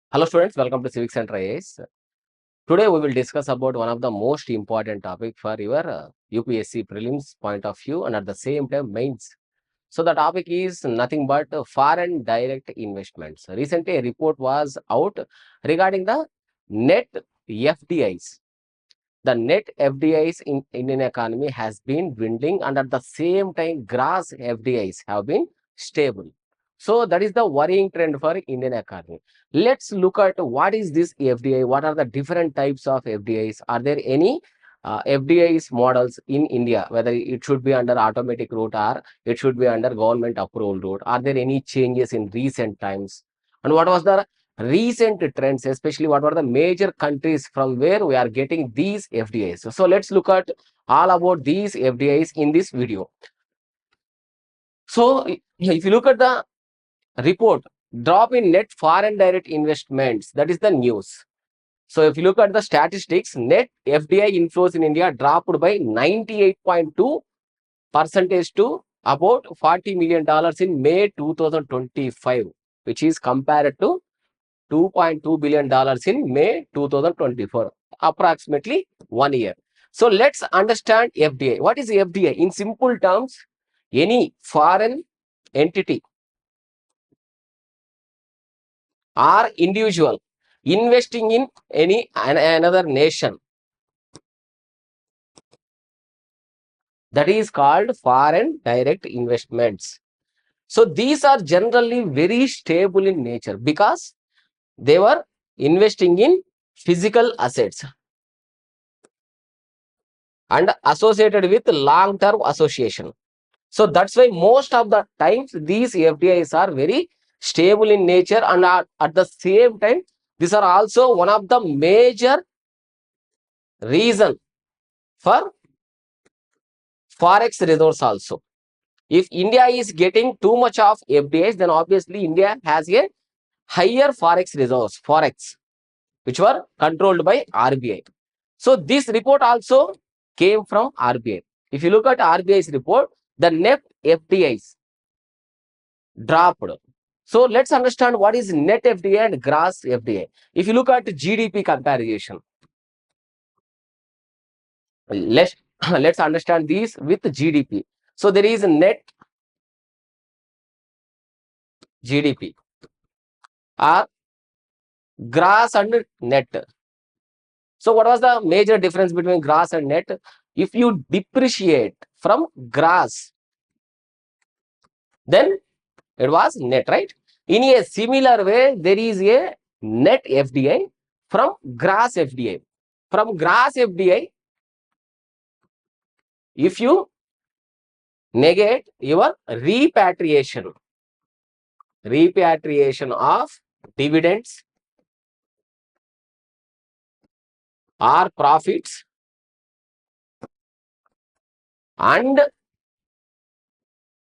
Hello students, welcome to CivicCentre IAS. Today we will discuss about one of the most important topic for your UPSC prelims point of view and at the same time mains. So the topic is nothing but foreign direct investments. Recently a report was out regarding the net FDIs. The net FDIs in Indian economy has been dwindling and at the same time gross FDIs have been stable. So that is the worrying trend for Indian economy. Let's look at what is this FDI, what are the different types of FDIs, are there any FDIs models in India, whether it should be under automatic route or it should be under government approval route, are there any changes in recent times, and what was the recent trends, especially what were the major countries from where we are getting these FDIs. So let's look at all about these FDIs in this video. So if you look at the report, drop in net foreign direct investments, that is the news. So if you look at the statistics, net FDI inflows in India dropped by 98.2% to about $40 million in May 2025, which is compared to $2.2 billion in May 2024, approximately 1 year. So let's understand FDI. What is FDI? In simple terms, any foreign entity or individual investing in another nation, that is called foreign direct investments. So these are generally very stable in nature because they were investing in physical assets and associated with long-term association. So that's why most of the times these FDIs are very stable in nature, and at the same time, these are also one of the major reason for forex reserves also. If India is getting too much of FDIs, then obviously India has a higher forex reserves, which were controlled by RBI. So this report also came from RBI. If you look at RBI's report, the net FDIs dropped. So let's understand what is net FDI and gross FDI. If you look at GDP comparison, let's let's understand these with GDP. So there is a net GDP or gross and net. So what was the major difference between gross and net? If you depreciate from gross, then it was net, right? In a similar way, there is a net FDI from gross FDI. From gross FDI, if you negate your repatriation of dividends or profits and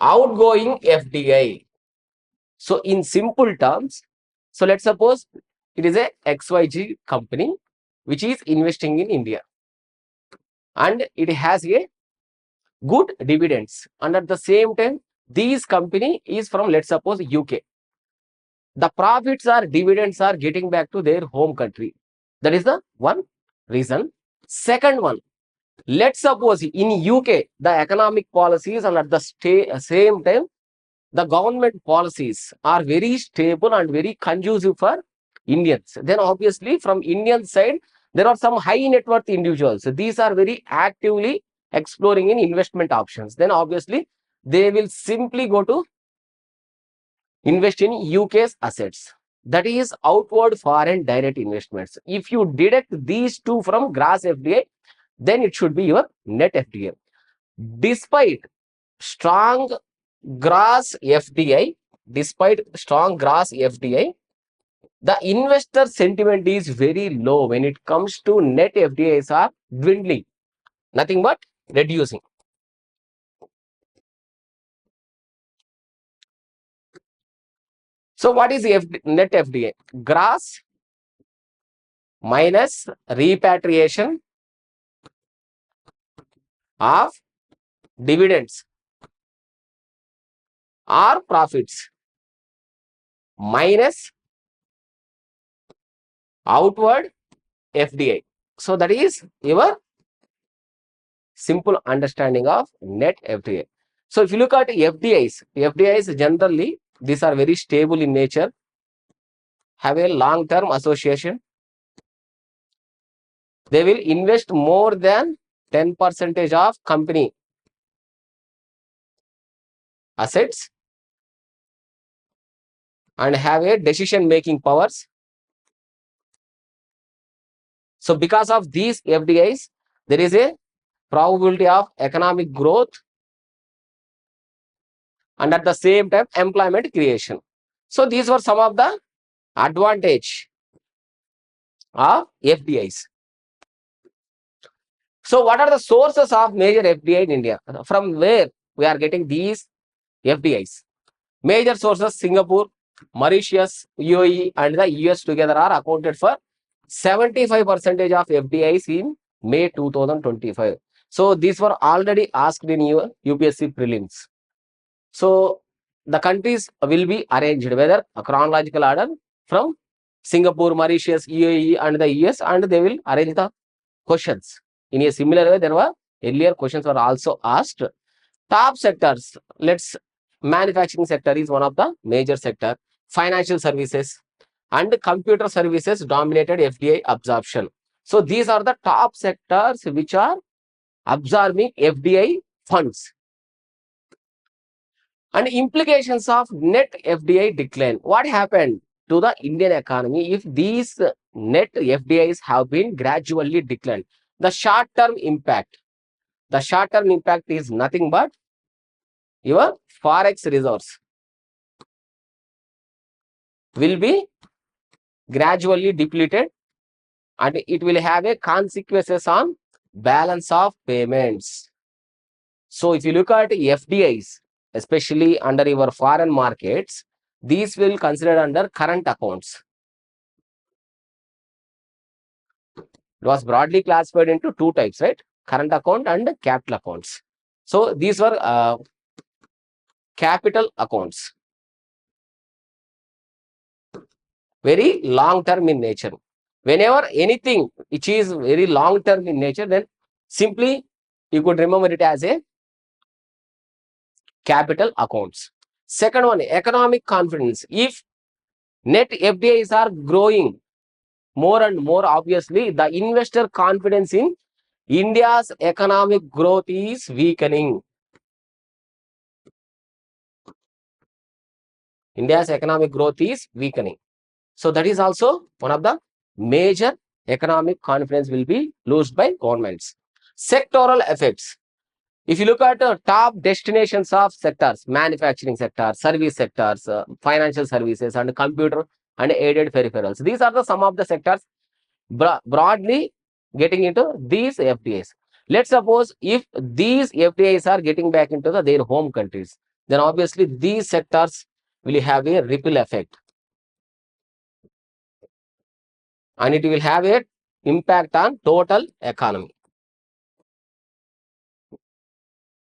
outgoing FDI. So in simple terms, so let's suppose it is a XYG company which is investing in India and it has a good dividends, and at the same time this company is from, let's suppose, UK. The profits or dividends are getting back to their home country. That is the one reason. Second one, let's suppose in UK the economic policies and at the same time the government policies are very stable and very conducive for Indians. Then obviously from Indian side there are some high net worth individuals. These are very actively exploring in investment options. Then obviously they will simply go to invest in UK's assets. That is outward foreign direct investments. If you deduct these two from gross FDI, then it should be your net FDI. Despite strong gross FDI, the investor sentiment is very low when it comes to net FDIs are dwindling, nothing but reducing. So what is net FDI? Gross minus repatriation of dividends or profits minus outward FDI. So that is your simple understanding of net FDI. So if you look at FDIs generally, these are very stable in nature, have a long-term association. They will invest more than 10% of company assets and have a decision-making powers. So because of these FDIs, there is a probability of economic growth and at the same time employment creation. So these were some of the advantage of FDIs. So what are the sources of major FDI in India? From where we are getting these FDIs? Major sources: Singapore, Mauritius, UAE and the US together are accounted for 75% of FDIs in May 2025. So these were already asked in your UPSC prelims. So the countries will be arranged whether a chronological order from Singapore, Mauritius, UAE and the US, and they will arrange the questions in a similar way. There were earlier questions were also asked. Top sectors, let's manufacturing sector is one of the major sector. Financial services and computer services dominated FDI absorption. So these are the top sectors which are absorbing FDI funds. And implications of net FDI decline. What happened to the Indian economy if these net FDIs have been gradually declined? The short-term impact. The short-term impact is nothing but your forex reserves will be gradually depleted and it will have a consequences on balance of payments. So if you look at FDIs, especially under your foreign markets, these will considered under current accounts. It was broadly classified into two types, right? Current account and capital accounts. So these were capital accounts, very long term in nature. Whenever anything which is very long term in nature, then simply you could remember it as a capital accounts. Second one, economic confidence. If net FDIs are growing more and more, obviously the investor confidence in India's economic growth is weakening. India's economic growth is weakening. So that is also one of the major economic confidence will be lost by governments. Sectoral effects. If you look at top destinations of sectors, manufacturing sector, service sectors, financial services and computer and aided peripherals. These are the some of the sectors broadly getting into these FDIs. Let's suppose if these FDIs are getting back into their home countries, then obviously these sectors will have a ripple effect. And it will have a impact on total economy.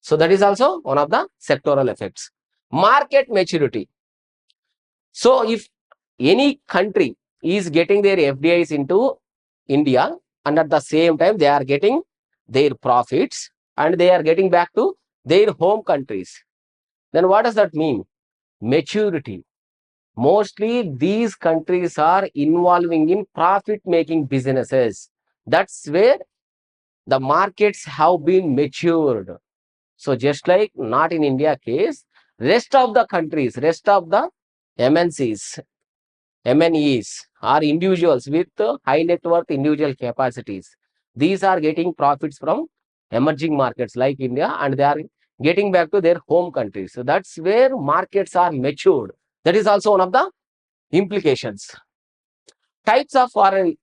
So that is also one of the sectoral effects. Market maturity. So if any country is getting their FDIs into India and at the same time they are getting their profits and they are getting back to their home countries, then what does that mean? Maturity. Mostly these countries are involving in profit making businesses. That's where the markets have been matured. So just like not in India case, rest of the countries, rest of the MNCs, MNEs are individuals with high net worth individual capacities. These are getting profits from emerging markets like India and they are getting back to their home countries. So that's where markets are matured. That is also one of the implications. Types of foreign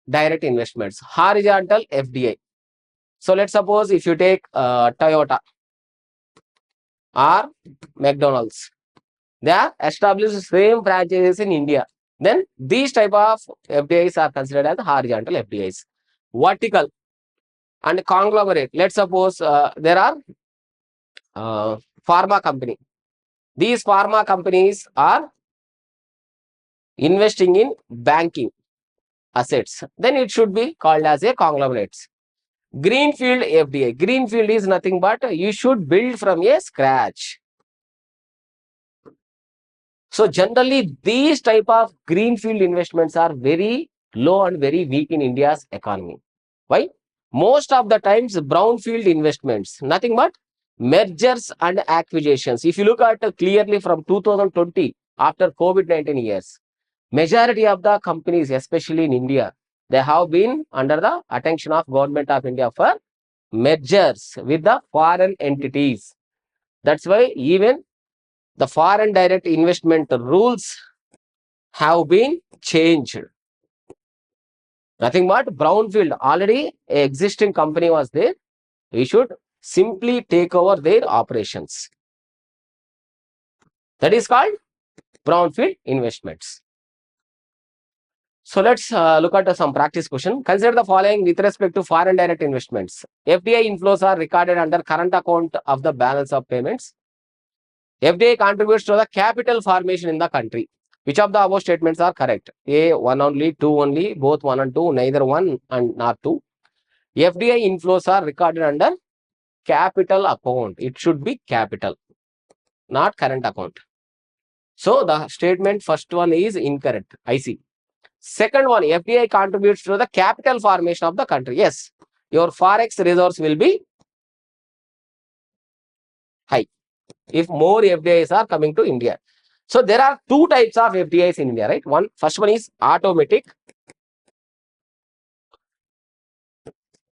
direct investments. Horizontal FDI. So let's suppose if you take Toyota or McDonald's, they are established same franchises in India. Then these type of FDIs are considered as horizontal FDIs. Vertical and conglomerate. Let's suppose there are pharma company. These pharma companies are investing in banking assets, then it should be called as a conglomerates. Greenfield FDI. Greenfield is nothing but you should build from a scratch. So generally, these type of greenfield investments are very low and very weak in India's economy. Why? Most of the times, brownfield investments, nothing but mergers and acquisitions. If you look at clearly from 2020, after COVID-19 years, majority of the companies, especially in India, they have been under the attention of Government of India for mergers with the foreign entities. That's why even the foreign direct investment rules have been changed. Nothing but brownfield. Already existing company was there. We should simply take over their operations. That is called brownfield investments. So let's look at some practice question. Consider the following with respect to foreign direct investments. FDI inflows are recorded under current account of the balance of payments. FDI contributes to the capital formation in the country. Which of the above statements are correct? A, 1 only, 2 only, both 1 and 2, neither 1 and not 2. FDI inflows are recorded under capital account. It should be capital, not current account. So the statement first one is incorrect. I see. Second one, FDI contributes to the capital formation of the country. Yes, your forex reserves will be high if more FDIs are coming to India. So there are two types of FDIs in India, right? First one is automatic.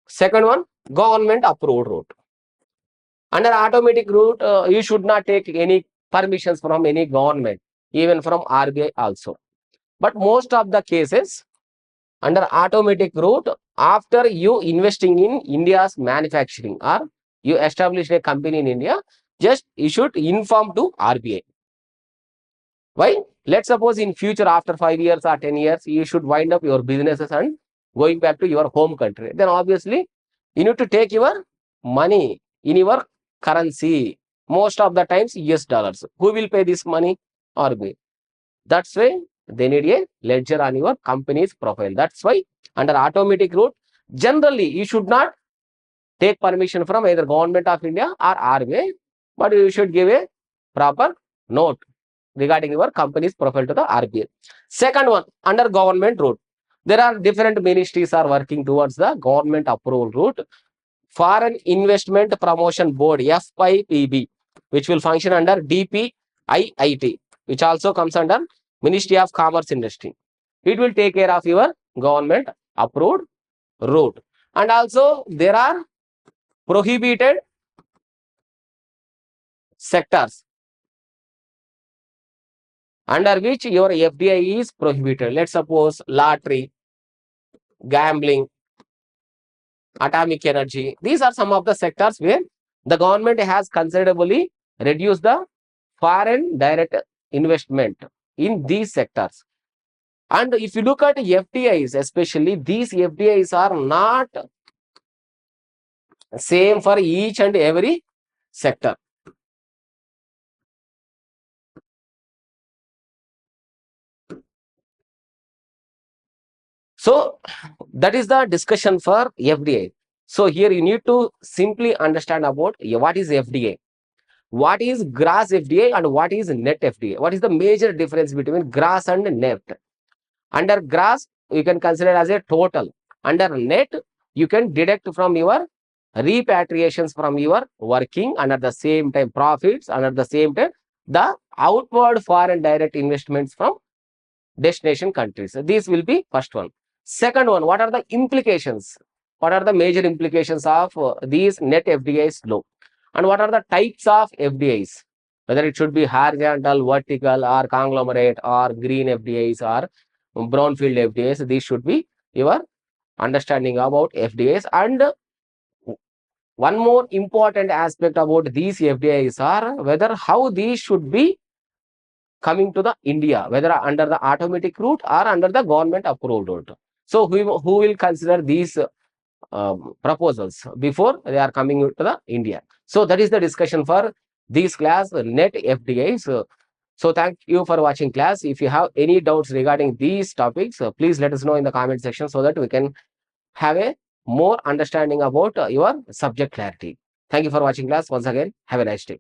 Second one, government approved route. Under automatic route, you should not take any permissions from any government, even from RBI also. But most of the cases, under automatic route, after you investing in India's manufacturing or you establish a company in India, just you should inform to RBI. Why? Let's suppose in future after 5 years or 10 years, you should wind up your businesses and going back to your home country. Then obviously, you need to take your money in your currency. Most of the times, US dollars. Who will pay this money? RBI. That's why they need a ledger on your company's profile. That's why under automatic route, generally you should not take permission from either Government of India or RBI, but you should give a proper note regarding your company's profile to the RBI. Second one, under government route, there are different ministries are working towards the government approval route. Foreign Investment Promotion Board, FIPB, which will function under DPIIT, which also comes under Ministry of Commerce Industry. It will take care of your government approved route. And also there are prohibited sectors under which your FDI is prohibited. Let's suppose lottery, gambling, atomic energy. These are some of the sectors where the government has considerably reduced the foreign direct investment in these sectors. And if you look at FDIs, especially these FDIs are not same for each and every sector. So that is the discussion for FDI. So here you need to simply understand about what is FDI, what is gross FDI and what is net FDI. What is the major difference between gross and net? Under gross, you can consider as a total. Under net, you can deduct from your repatriations from your working, and at the same time profits, and at the same time the outward foreign direct investments from destination countries. This will be first one. Second one, what are the implications? What are the major implications of these net FDIs low? And what are the types of FDIs? Whether it should be horizontal, vertical, or conglomerate, or green FDIs, or brownfield FDIs. These should be your understanding about FDIs. And one more important aspect about these FDIs are whether how these should be coming to the India, whether under the automatic route or under the government approved route. So who will consider these proposals before they are coming to the India? So that is the discussion for this class, net FDIs. So thank you for watching class. If you have any doubts regarding these topics, please let us know in the comment section so that we can have a more understanding about your subject clarity. Thank you for watching class. Once again, have a nice day.